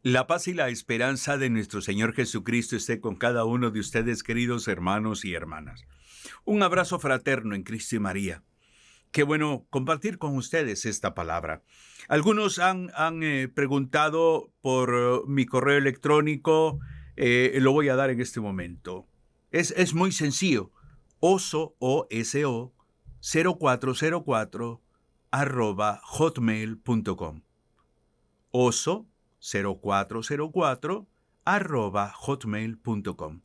La paz y la esperanza de nuestro Señor Jesucristo esté con cada uno de ustedes, queridos hermanos y hermanas. Un abrazo fraterno en Cristo y María. Qué bueno compartir con ustedes esta palabra. Algunos han preguntado por mi correo electrónico, lo voy a dar en este momento. Es muy sencillo. oso 0404 @hotmail.com. oso 0404 @hotmail.com.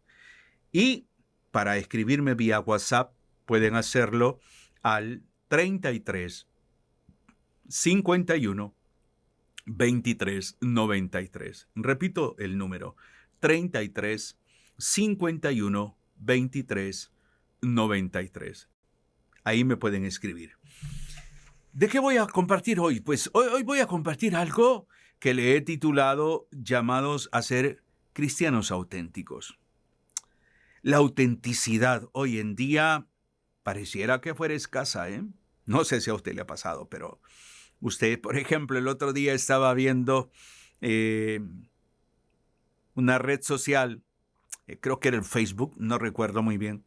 Y para escribirme vía WhatsApp pueden hacerlo al 33 51 23 93. Repito el número: 33 51 23 93. Ahí me pueden escribir. ¿De qué voy a compartir hoy? Pues hoy voy a compartir algo que le he titulado Llamados a ser cristianos auténticos. La autenticidad hoy en día pareciera que fuera escasa, ¿eh? No sé si a usted le ha pasado, pero usted, por ejemplo, el otro día estaba viendo una red social, creo que era el Facebook, no recuerdo muy bien,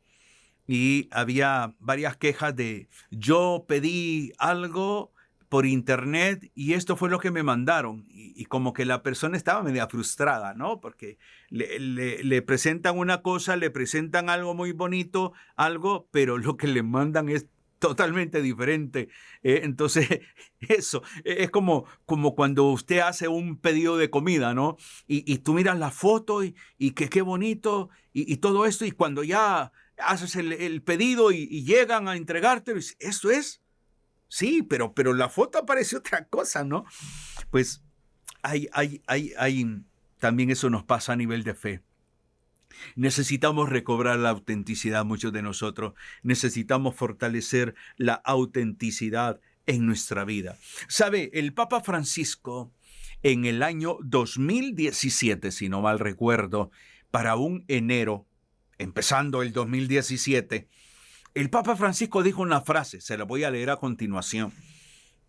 y había varias quejas de yo pedí algo por internet y esto fue lo que me mandaron. Y como que la persona estaba media frustrada, ¿no? Porque le presentan una cosa, le presentan algo muy bonito, algo, pero lo que le mandan es totalmente diferente. Entonces, eso es como cuando usted hace un pedido de comida, ¿no? Y tú miras la foto y que qué bonito y todo esto, y cuando ya haces el pedido y llegan a entregártelo, y dices, ¿esto es? Sí, pero la foto parece otra cosa, ¿no? Pues también eso nos pasa a nivel de fe. Necesitamos recobrar la autenticidad, muchos de nosotros. Necesitamos fortalecer la autenticidad en nuestra vida. ¿Sabe? El Papa Francisco, en el año 2017, si no mal recuerdo, para un enero, empezando el 2017, el Papa Francisco dijo una frase, se la voy a leer a continuación.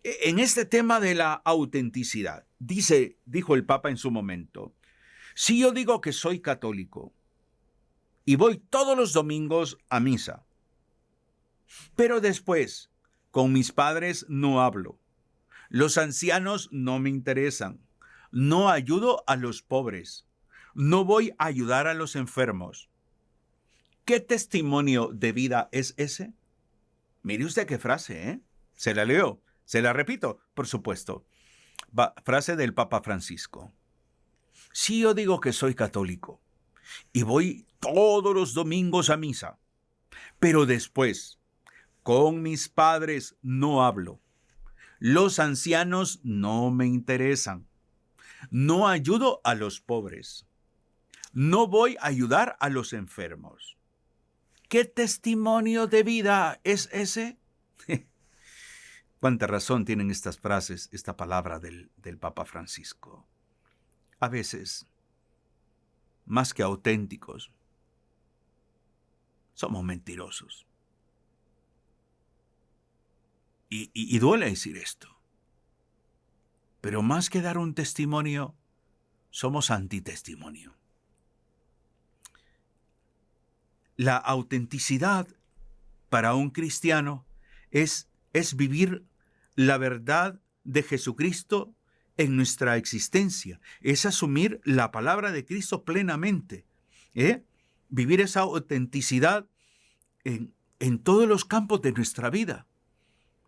En este tema de la autenticidad, dijo el Papa en su momento: si yo digo que soy católico y voy todos los domingos a misa, pero después con mis padres no hablo, los ancianos no me interesan, no ayudo a los pobres, no voy a ayudar a los enfermos, ¿qué testimonio de vida es ese? Mire usted qué frase, ¿eh? Se la leo, se la repito, por supuesto. Frase del Papa Francisco. Si yo digo que soy católico y voy todos los domingos a misa, pero después con mis padres no hablo, los ancianos no me interesan, no ayudo a los pobres, no voy a ayudar a los enfermos, ¿qué testimonio de vida es ese? Cuánta razón tienen estas frases, esta palabra del Papa Francisco. A veces, más que auténticos, somos mentirosos. Y duele decir esto. Pero más que dar un testimonio, somos antitestimonio. La autenticidad para un cristiano es vivir la verdad de Jesucristo en nuestra existencia. Es asumir la palabra de Cristo plenamente. Vivir esa autenticidad en todos los campos de nuestra vida.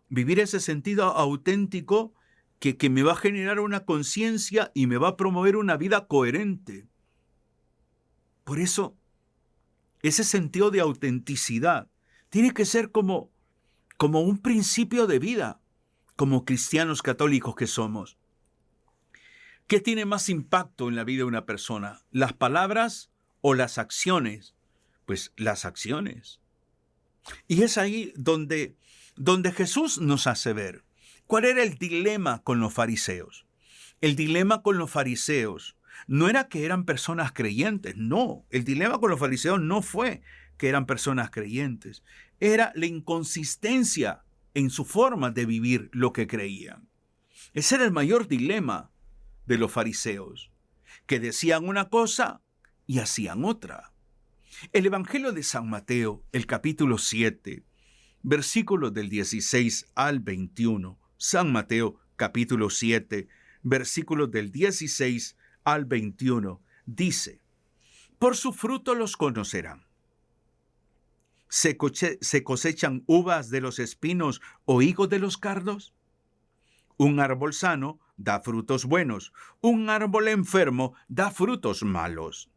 Vivir ese sentido auténtico que me va a generar una conciencia y me va a promover una vida coherente. Por eso, ese sentido de autenticidad tiene que ser como un principio de vida, como cristianos católicos que somos. ¿Qué tiene más impacto en la vida de una persona? ¿Las palabras o las acciones? Pues las acciones. Y es ahí donde Jesús nos hace ver cuál era el dilema con los fariseos. El dilema con los fariseos no era que eran personas creyentes, no. El dilema con los fariseos no fue que eran personas creyentes. Era la inconsistencia en su forma de vivir lo que creían. Ese era el mayor dilema de los fariseos. que decían una cosa y hacían otra. El Evangelio de San Mateo, el capítulo 7, versículos del 16 al 21. San Mateo, capítulo 7, versículos del 16 al 21, dice: por su fruto los conocerán. ¿Se cosechan uvas de los espinos o higos de los cardos? Un árbol sano da frutos buenos, un árbol enfermo da frutos malos.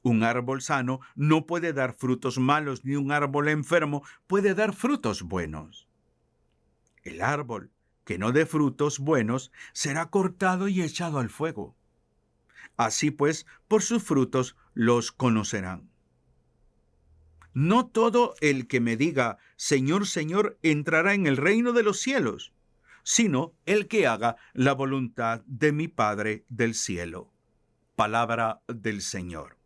Un árbol sano no puede dar frutos malos, ni un árbol enfermo puede dar frutos buenos. El árbol que no dé frutos buenos será cortado y echado al fuego. Así pues, por sus frutos los conocerán. No todo el que me diga, Señor, Señor, entrará en el reino de los cielos, sino el que haga la voluntad de mi Padre del cielo. Palabra del Señor.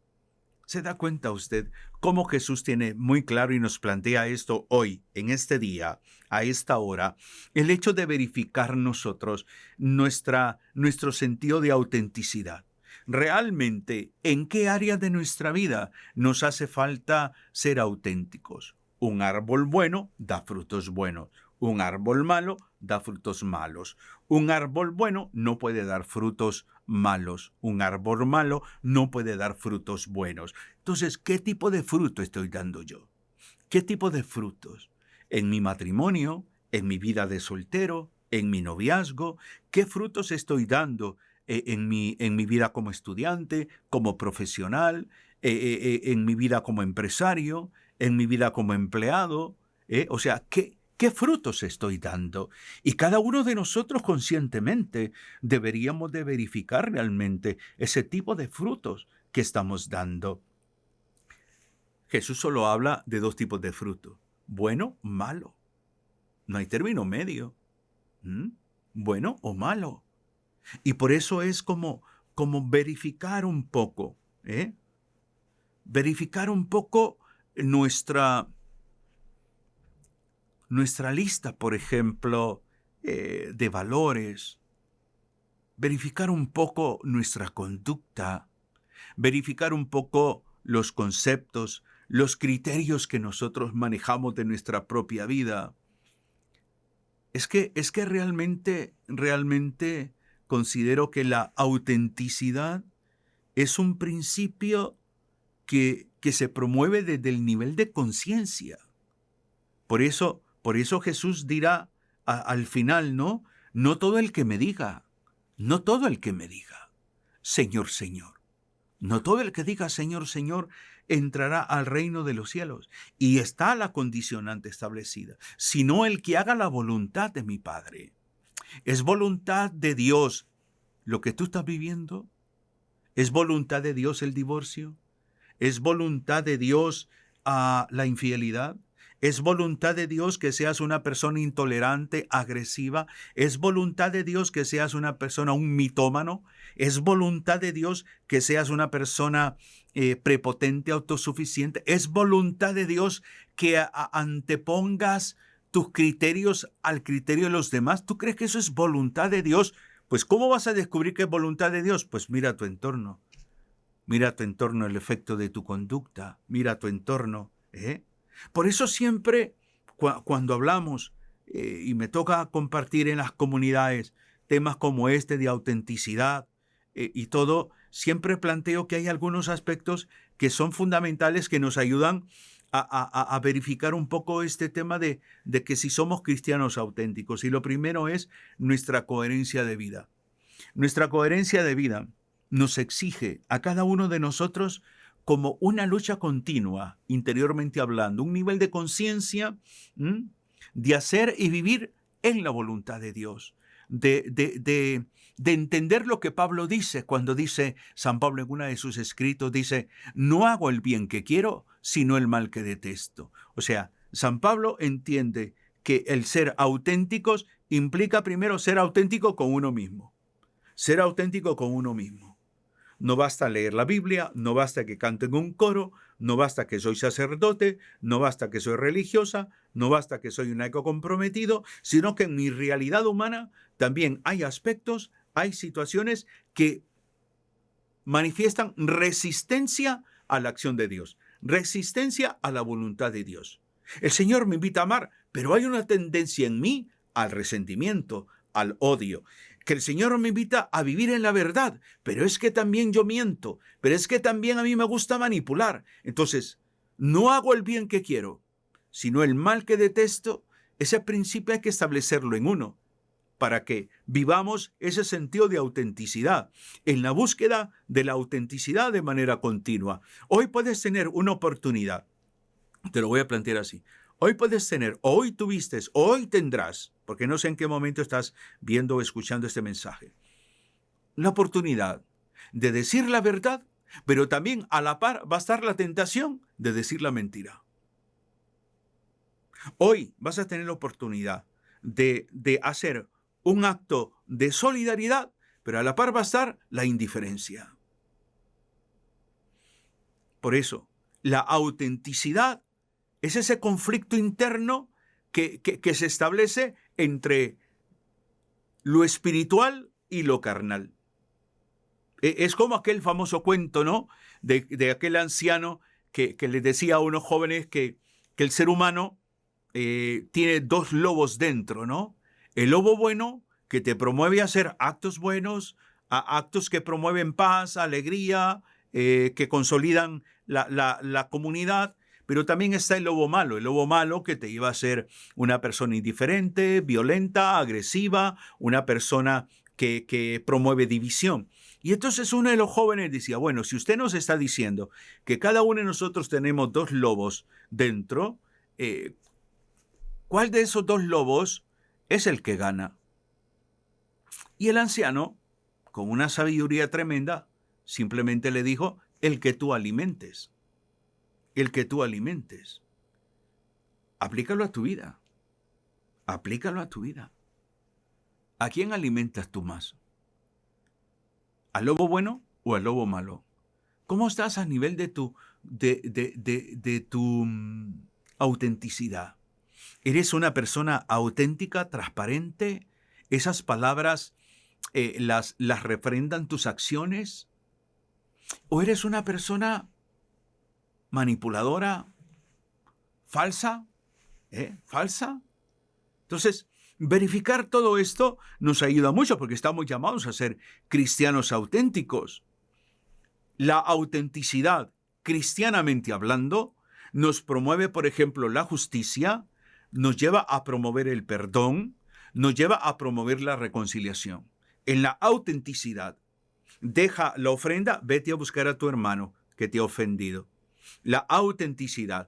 ¿Se da cuenta usted cómo Jesús tiene muy claro y nos plantea esto hoy, en este día, a esta hora? El hecho de verificar nosotros nuestro sentido de autenticidad. Realmente, ¿en qué área de nuestra vida nos hace falta ser auténticos? Un árbol bueno da frutos buenos. Un árbol malo da frutos malos. Un árbol bueno no puede dar frutos malos. Un árbol malo no puede dar frutos buenos. Entonces, ¿qué tipo de fruto estoy dando yo? ¿Qué tipo de frutos? En mi matrimonio, en mi vida de soltero, en mi noviazgo, ¿qué frutos estoy dando en mi vida como estudiante, como profesional, en mi vida como empresario, en mi vida como empleado? O sea, ¿qué frutos estoy dando? Y cada uno de nosotros conscientemente deberíamos de verificar realmente ese tipo de frutos que estamos dando. Jesús solo habla de dos tipos de fruto: bueno, malo. No hay término medio. Bueno o malo. Y por eso es como verificar un poco, verificar un poco nuestra lista, por ejemplo, de valores, verificar un poco nuestra conducta, verificar un poco los conceptos, los criterios que nosotros manejamos de nuestra propia vida. Es que realmente considero que la autenticidad es un principio que se promueve desde el nivel de conciencia. Por eso Jesús dirá al final, ¿no? No todo el que me diga, Señor, Señor. No todo el que diga Señor, Señor entrará al reino de los cielos. Y está la condicionante establecida, sino el que haga la voluntad de mi Padre. ¿Es voluntad de Dios lo que tú estás viviendo? ¿Es voluntad de Dios el divorcio? ¿Es voluntad de Dios la infidelidad? ¿Es voluntad de Dios que seas una persona intolerante, agresiva? ¿Es voluntad de Dios que seas una persona, un mitómano? ¿Es voluntad de Dios que seas una persona prepotente, autosuficiente? ¿Es voluntad de Dios que antepongas tus criterios al criterio de los demás? ¿Tú crees que eso es voluntad de Dios? Pues ¿cómo vas a descubrir que es voluntad de Dios? Pues mira tu entorno. Mira tu entorno, el efecto de tu conducta. Mira tu entorno. Por eso siempre cuando hablamos y me toca compartir en las comunidades temas como este de autenticidad y todo, siempre planteo que hay algunos aspectos que son fundamentales que nos ayudan a verificar un poco este tema de que si somos cristianos auténticos. Y lo primero es nuestra coherencia de vida. Nuestra coherencia de vida nos exige a cada uno de nosotros como una lucha continua, interiormente hablando, un nivel de conciencia de hacer y vivir en la voluntad de Dios, de entender lo que Pablo dice cuando dice, San Pablo en uno de sus escritos dice, no hago el bien que quiero, sino el mal que detesto. O sea, San Pablo entiende que el ser auténticos implica primero ser auténtico con uno mismo. Ser auténtico con uno mismo. No basta leer la Biblia, no basta que cante en un coro, no basta que soy sacerdote, no basta que soy religiosa, no basta que soy un laico comprometido, sino que en mi realidad humana también hay aspectos hay situaciones que manifiestan resistencia a la acción de Dios, resistencia a la voluntad de Dios. El Señor me invita a amar, pero hay una tendencia en mí al resentimiento, al odio. Que el Señor me invita a vivir en la verdad, pero es que también yo miento, pero es que también a mí me gusta manipular. Entonces, no hago el bien que quiero, sino el mal que detesto. Ese principio hay que establecerlo en uno, para que vivamos ese sentido de autenticidad, en la búsqueda de la autenticidad de manera continua. Hoy puedes tener una oportunidad, te lo voy a plantear así. Hoy puedes tener, hoy tuviste, hoy tendrás, porque no sé en qué momento estás viendo o escuchando este mensaje, la oportunidad de decir la verdad, pero también a la par va a estar la tentación de decir la mentira. Hoy vas a tener la oportunidad de hacer un acto de solidaridad, pero a la par va a estar la indiferencia. Por eso, la autenticidad es ese conflicto interno que se establece entre lo espiritual y lo carnal. Es como aquel famoso cuento, ¿no? De aquel anciano que le decía a unos jóvenes que el ser humano tiene dos lobos dentro, ¿no? El lobo bueno, que te promueve a hacer actos buenos, a actos que promueven paz, alegría, que consolidan la comunidad, pero también está el lobo malo que te lleva a ser una persona indiferente, violenta, agresiva, una persona que promueve división. Y entonces uno de los jóvenes decía, bueno, si usted nos está diciendo que cada uno de nosotros tenemos dos lobos dentro, ¿cuál de esos dos lobos es el que gana? Y el anciano, con una sabiduría tremenda, simplemente le dijo, el que tú alimentes. El que tú alimentes. Aplícalo a tu vida. Aplícalo a tu vida. ¿A quién alimentas tú más? ¿Al lobo bueno o al lobo malo? ¿Cómo estás a nivel de tu autenticidad? ¿Eres una persona auténtica, transparente? ¿Esas palabras las refrendan tus acciones? ¿O eres una persona manipuladora, falsa? ¿Falsa? Entonces, verificar todo esto nos ayuda mucho porque estamos llamados a ser cristianos auténticos. La autenticidad, cristianamente hablando, nos promueve, por ejemplo, la justicia, nos lleva a promover el perdón, nos lleva a promover la reconciliación. En la autenticidad, deja la ofrenda, vete a buscar a tu hermano que te ha ofendido. La autenticidad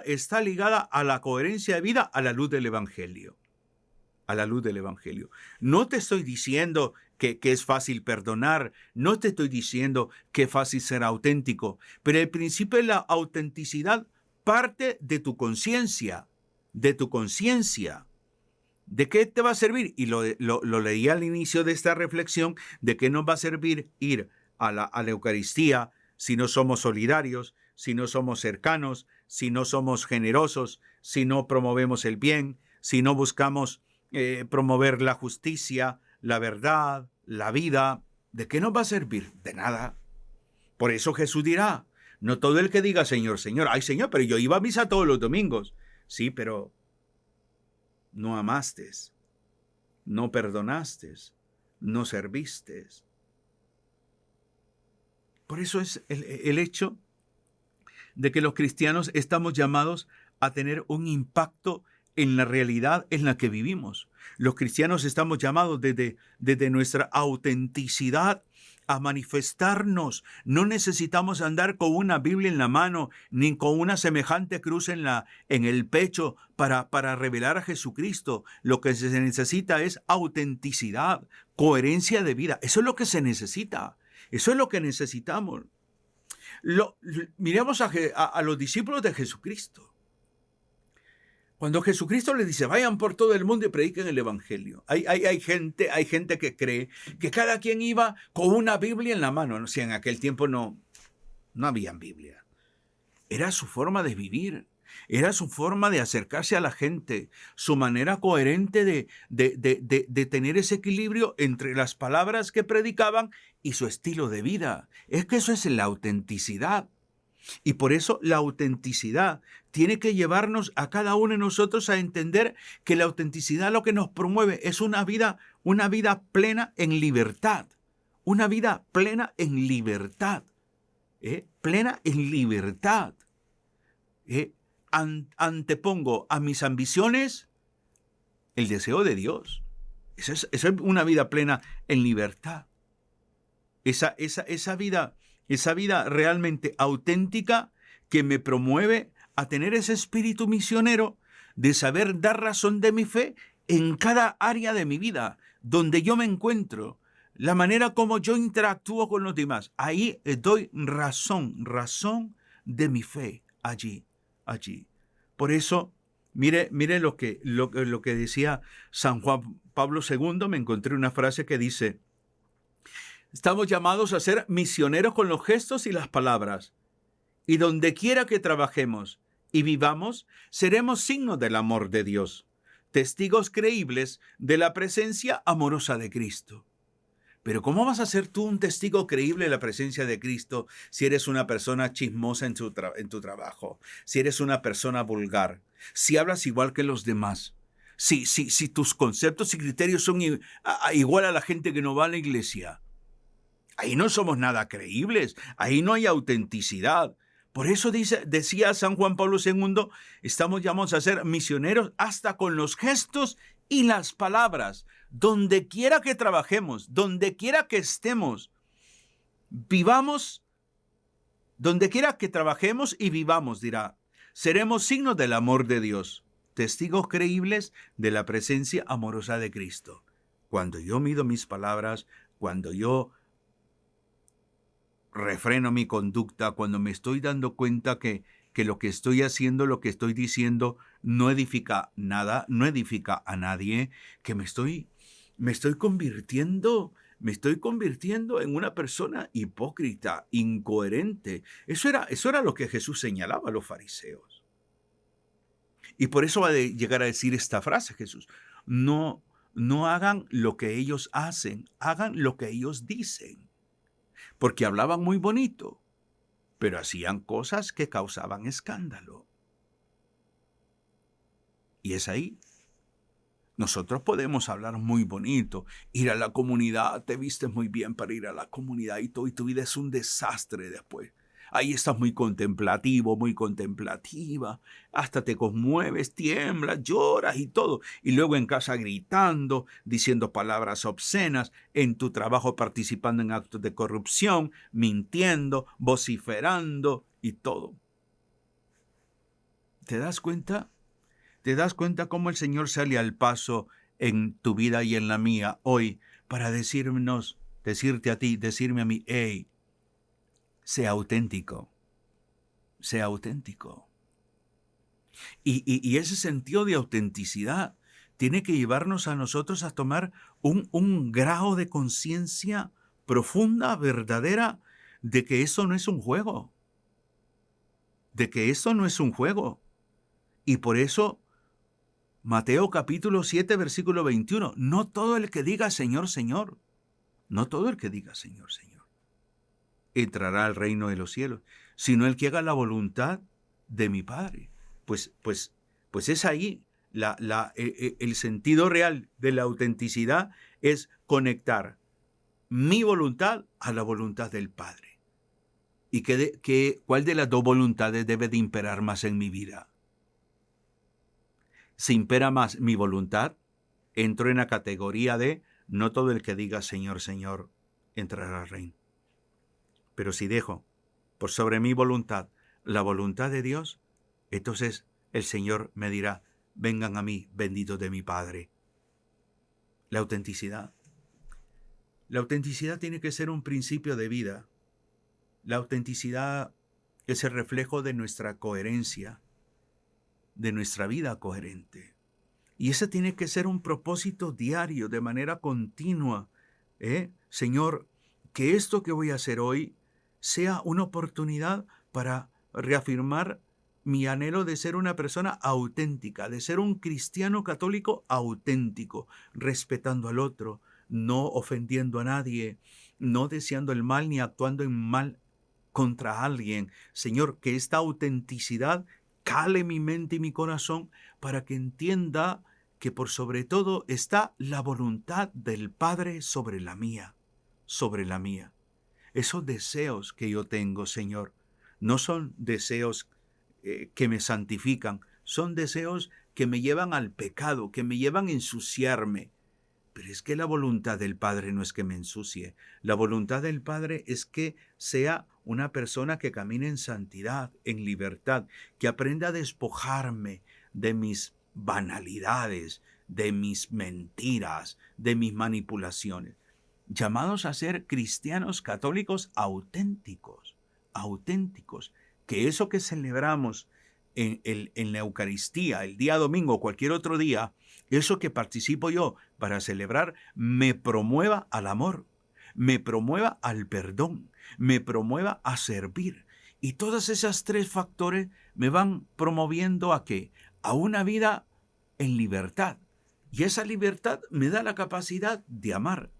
está ligada a la coherencia de vida a la luz del Evangelio. A la luz del Evangelio. No te estoy diciendo que es fácil perdonar, no te estoy diciendo que es fácil ser auténtico, pero el principio de la autenticidad parte de tu conciencia, de tu conciencia. ¿De qué te va a servir? Y lo leí al inicio de esta reflexión, ¿de qué nos va a servir ir a la Eucaristía si no somos solidarios, si no somos cercanos, si no somos generosos, si no promovemos el bien, si no buscamos promover la justicia, la verdad, la vida? ¿De qué nos va a servir? De nada. Por eso Jesús dirá, no todo el que diga Señor, Señor, ay Señor, pero yo iba a misa todos los domingos. Sí, pero no amaste, no perdonaste, no serviste. Por eso es el hecho de que los cristianos estamos llamados a tener un impacto en la realidad en la que vivimos. Los cristianos estamos llamados desde nuestra autenticidad a manifestarnos. No necesitamos andar con una Biblia en la mano ni con una semejante cruz en el pecho para revelar a Jesucristo. Lo que se necesita es autenticidad, coherencia de vida. Eso es lo que se necesita. Eso es lo que necesitamos. Miremos a los discípulos de Jesucristo. Cuando Jesucristo les dice, vayan por todo el mundo y prediquen el Evangelio. Hay gente que cree que cada quien iba con una Biblia en la mano. O sea, en aquel tiempo no había Biblia. Era su forma de vivir. Era su forma de acercarse a la gente, su manera coherente de tener ese equilibrio entre las palabras que predicaban y su estilo de vida. Es que eso es la autenticidad. Y por eso la autenticidad tiene que llevarnos a cada uno de nosotros a entender que la autenticidad lo que nos promueve es una vida plena en libertad. Una vida plena en libertad. Plena en libertad. Antepongo a mis ambiciones el deseo de Dios. Esa es una vida plena en libertad. Esa vida realmente auténtica que me promueve a tener ese espíritu misionero de saber dar razón de mi fe en cada área de mi vida, donde yo me encuentro, la manera como yo interactúo con los demás. Ahí doy razón de mi fe, allí. Por eso, mire lo que decía San Juan Pablo II. Me encontré una frase que dice: estamos llamados a ser misioneros con los gestos y las palabras. Y donde quiera que trabajemos y vivamos, seremos signos del amor de Dios, testigos creíbles de la presencia amorosa de Cristo. Pero ¿cómo vas a ser tú un testigo creíble de la presencia de Cristo si eres una persona chismosa en tu trabajo, si eres una persona vulgar, si hablas igual que los demás, si tus conceptos y criterios son igual a la gente que no va a la iglesia? Ahí no somos nada creíbles, ahí no hay autenticidad. Por eso decía San Juan Pablo II, estamos llamados a ser misioneros hasta con los gestos y las palabras. Donde quiera que trabajemos, donde quiera que estemos, vivamos, donde quiera que trabajemos y vivamos, dirá, seremos signos del amor de Dios, testigos creíbles de la presencia amorosa de Cristo. Cuando yo mido mis palabras, cuando yo refreno mi conducta, cuando me estoy dando cuenta que lo que estoy haciendo, lo que estoy diciendo, no edifica nada, no edifica a nadie, que me estoy convirtiendo en una persona hipócrita, incoherente. Eso era lo que Jesús señalaba a los fariseos. Y por eso va a llegar a decir esta frase Jesús: no hagan lo que ellos hacen, hagan lo que ellos dicen. Porque hablaban muy bonito, pero hacían cosas que causaban escándalo. Y es ahí. Nosotros podemos hablar muy bonito, ir a la comunidad, te vistes muy bien para ir a la comunidad y tu vida es un desastre después. Ahí estás muy contemplativo, muy contemplativa, hasta te conmueves, tiemblas, lloras y todo. Y luego en casa gritando, diciendo palabras obscenas, en tu trabajo participando en actos de corrupción, mintiendo, vociferando y todo. ¿Te das cuenta? ¿Te das cuenta cómo el Señor sale al paso en tu vida y en la mía hoy para decirme a mí, hey, sea auténtico, sea auténtico? Y ese sentido de autenticidad tiene que llevarnos a nosotros a tomar un grado de conciencia profunda, verdadera, de que eso no es un juego. Y por eso Mateo capítulo 7, versículo 21. No todo el que diga Señor, Señor, entrará al reino de los cielos, sino el que haga la voluntad de mi Padre. Pues es ahí el sentido real de la autenticidad, es conectar mi voluntad a la voluntad del Padre. ¿Y cuál de las dos voluntades debe de imperar más en mi vida? Si impera más mi voluntad, entro en la categoría de no todo el que diga Señor, Señor, entrará al reino. Pero si dejo por sobre mi voluntad la voluntad de Dios, entonces el Señor me dirá, vengan a mí, benditos de mi Padre. La autenticidad tiene que ser un principio de vida. La autenticidad es el reflejo de nuestra coherencia, de nuestra vida coherente. Y ese tiene que ser un propósito diario, de manera continua. Señor, que esto que voy a hacer hoy sea una oportunidad para reafirmar mi anhelo de ser una persona auténtica, de ser un cristiano católico auténtico, respetando al otro, no ofendiendo a nadie, no deseando el mal ni actuando en mal contra alguien. Señor, que esta autenticidad cale mi mente y mi corazón para que entienda que por sobre todo está la voluntad del Padre sobre la mía, sobre la mía. Esos deseos que yo tengo, Señor, no son deseos que me santifican, son deseos que me llevan al pecado, que me llevan a ensuciarme. Pero es que la voluntad del Padre no es que me ensucie. La voluntad del Padre es que sea una persona que camine en santidad, en libertad, que aprenda a despojarme de mis banalidades, de mis mentiras, de mis manipulaciones. Llamados a ser cristianos católicos auténticos, auténticos, que eso que celebramos en la Eucaristía, el día domingo o cualquier otro día, eso que participo yo para celebrar, me promueva al amor, me promueva al perdón, me promueva a servir. Y todas esas tres factores me van promoviendo ¿a qué? A una vida en libertad. Y esa libertad me da la capacidad de amar,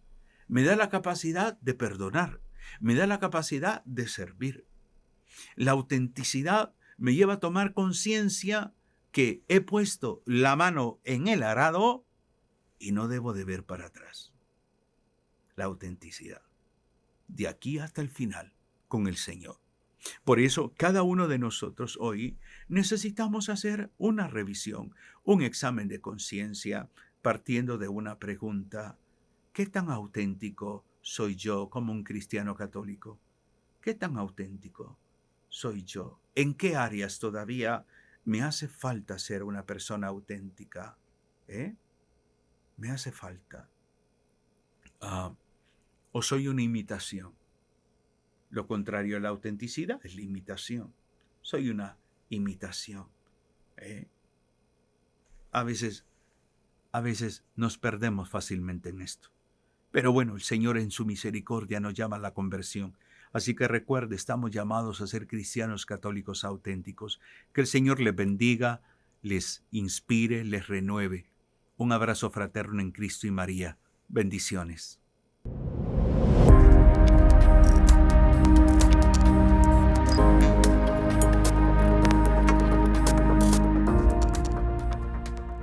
me da la capacidad de perdonar, me da la capacidad de servir. La autenticidad me lleva a tomar conciencia que he puesto la mano en el arado y no debo de ver para atrás. La autenticidad. De aquí hasta el final con el Señor. Por eso, cada uno de nosotros hoy necesitamos hacer una revisión, un examen de conciencia, partiendo de una pregunta: ¿qué tan auténtico soy yo como un cristiano católico? ¿Qué tan auténtico soy yo? ¿En qué áreas todavía me hace falta ser una persona auténtica? Me hace falta. ¿O soy una imitación? Lo contrario a la autenticidad es la imitación. Soy una imitación. A veces nos perdemos fácilmente en esto. Pero bueno, el Señor en su misericordia nos llama a la conversión. Así que recuerde, estamos llamados a ser cristianos católicos auténticos. Que el Señor les bendiga, les inspire, les renueve. Un abrazo fraterno en Cristo y María. Bendiciones.